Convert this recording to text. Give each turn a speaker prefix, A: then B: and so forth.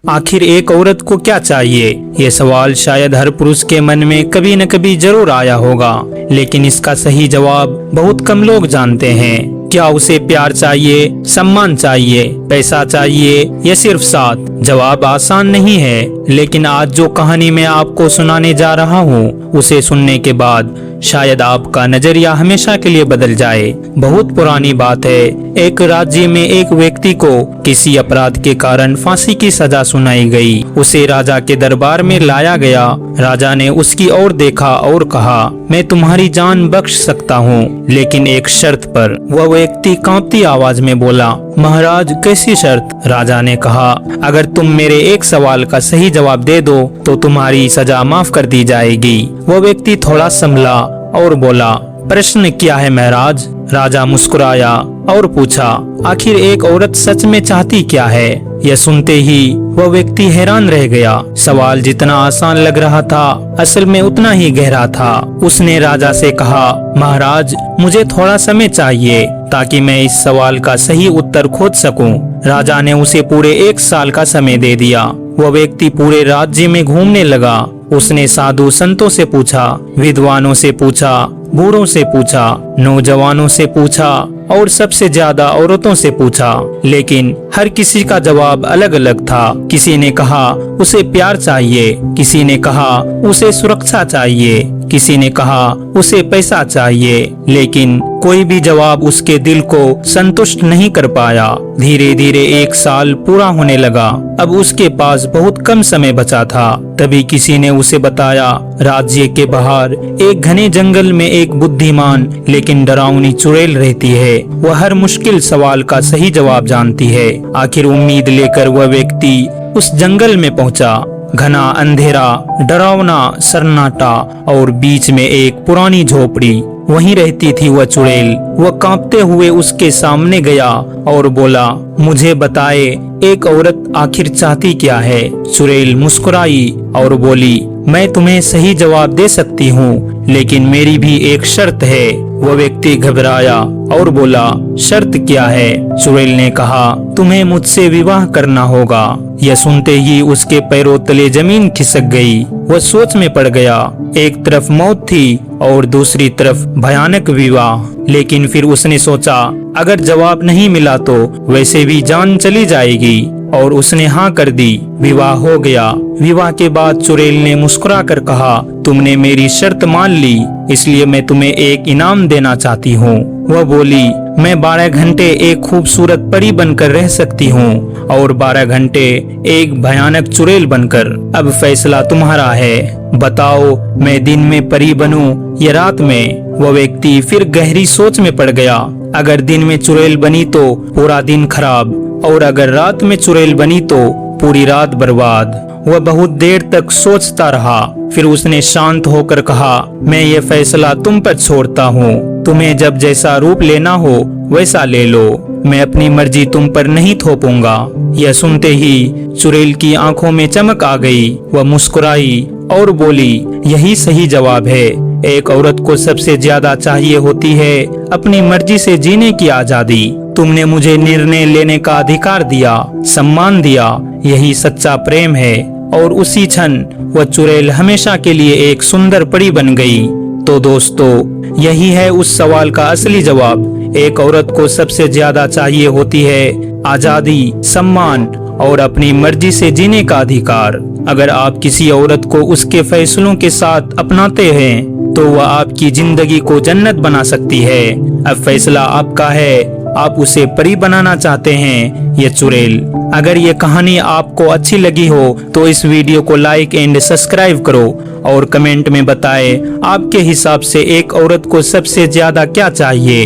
A: आखिर एक औरत को क्या चाहिए? ये सवाल शायद हर पुरुष के मन में कभी न कभी जरूर आया होगा, लेकिन इसका सही जवाब बहुत कम लोग जानते हैं। क्या उसे प्यार चाहिए, सम्मान चाहिए, पैसा चाहिए या सिर्फ साथ? जवाब आसान नहीं है, लेकिन आज जो कहानी मैं आपको सुनाने जा रहा हूँ उसे सुनने के बाद शायद आपका नजरिया हमेशा के लिए बदल जाए। बहुत पुरानी बात है, एक राज्य में एक व्यक्ति को किसी अपराध के कारण फांसी की सजा सुनाई गई। उसे राजा के दरबार में लाया गया। राजा ने उसकी ओर देखा और कहा, मैं तुम्हारी जान बख्श सकता हूँ, लेकिन एक शर्त पर। वह व्यक्ति कांपती आवाज में बोला, महाराज कैसी शर्त? राजा ने कहा, अगर तुम मेरे एक सवाल का सही जवाब दे दो तो तुम्हारी सजा माफ कर दी जाएगी। वह व्यक्ति थोड़ा संभला और बोला, प्रश्न क्या है महाराज? राजा मुस्कुराया और पूछा, आखिर एक औरत सच में चाहती क्या है? यह सुनते ही वह व्यक्ति हैरान रह गया। सवाल जितना आसान लग रहा था, असल में उतना ही गहरा था। उसने राजा से कहा, महाराज मुझे थोड़ा समय चाहिए ताकि मैं इस सवाल का सही उत्तर खोज सकूं। राजा ने उसे पूरे 1 साल का समय दे दिया। वह व्यक्ति पूरे राज्य में घूमने लगा। उसने साधु संतों से पूछा, विद्वानों से पूछा, बूढ़ों से पूछा, नौजवानों से पूछा और सबसे ज्यादा औरतों से पूछा, लेकिन हर किसी का जवाब अलग अलग था। किसी ने कहा उसे प्यार चाहिए, किसी ने कहा उसे सुरक्षा चाहिए, किसी ने कहा उसे पैसा चाहिए, लेकिन कोई भी जवाब उसके दिल को संतुष्ट नहीं कर पाया। धीरे धीरे 1 साल पूरा होने लगा। अब उसके पास बहुत कम समय बचा था। तभी किसी ने उसे बताया, राज्य के बाहर एक घने जंगल में एक बुद्धिमान लेकिन डरावनी चुड़ैल रहती है। वह हर मुश्किल सवाल का सही जवाब जानती है। आखिर उम्मीद लेकर वह व्यक्ति उस जंगल में पहुंचा। घना अंधेरा, डरावना सन्नाटा और बीच में एक पुरानी झोपड़ी। वहीं रहती थी वह चुड़ैल। वह कांपते हुए उसके सामने गया और बोला, मुझे बताए एक औरत आखिर चाहती क्या है? चुड़ैल मुस्कुराई और बोली, मैं तुम्हें सही जवाब दे सकती हूँ, लेकिन मेरी भी एक शर्त है। वह व्यक्ति घबराया और बोला, शर्त क्या है? चुड़ैल ने कहा, तुम्हें मुझसे विवाह करना होगा। यह सुनते ही उसके पैरों तले जमीन खिसक गई। वह सोच में पड़ गया। एक तरफ मौत थी और दूसरी तरफ भयानक विवाह। लेकिन फिर उसने सोचा, अगर जवाब नहीं मिला तो वैसे भी जान चली जाएगी, और उसने हाँ कर दी। विवाह हो गया। विवाह के बाद चुड़ैल ने मुस्कुरा कर कहा, तुमने मेरी शर्त मान ली, इसलिए मैं तुम्हें एक इनाम देना चाहती हूँ। वह बोली, मैं 12 घंटे एक खूबसूरत परी बनकर रह सकती हूँ और 12 घंटे एक भयानक चुड़ैल बनकर। अब फैसला तुम्हारा है। बताओ, मैं दिन में परी बनूं या रात में? वह व्यक्ति फिर गहरी सोच में पड़ गया। अगर दिन में चुड़ैल बनी तो पूरा दिन खराब, और अगर रात में चुड़ैल बनी तो पूरी रात बर्बाद। वह बहुत देर तक सोचता रहा। फिर उसने शांत होकर कहा, मैं ये फैसला तुम पर छोड़ता हूँ। तुम्हें जब जैसा रूप लेना हो वैसा ले लो। मैं अपनी मर्जी तुम पर नहीं थोपूंगा। यह सुनते ही चुड़ैल की आंखों में चमक आ गई। वह मुस्कुराई और बोली, यही सही जवाब है। एक औरत को सबसे ज्यादा चाहिए होती है अपनी मर्जी से जीने की आजादी। तुमने मुझे निर्णय लेने का अधिकार दिया, सम्मान दिया, यही सच्चा प्रेम है। और उसी क्षण वह चुड़ैल हमेशा के लिए एक सुंदर परी बन गई। तो दोस्तों, यही है उस सवाल का असली जवाब। एक औरत को सबसे ज्यादा चाहिए होती है आजादी, सम्मान और अपनी मर्जी से जीने का अधिकार। अगर आप किसी औरत को उसके फैसलों के साथ अपनाते हैं तो वह आपकी जिंदगी को जन्नत बना सकती है। अब फैसला आपका है, आप उसे परी बनाना चाहते हैं या चुड़ैल? अगर ये कहानी आपको अच्छी लगी हो तो इस वीडियो को लाइक एंड सब्सक्राइब करो और कमेंट में बताएं आपके हिसाब से एक औरत को सबसे ज्यादा क्या चाहिए।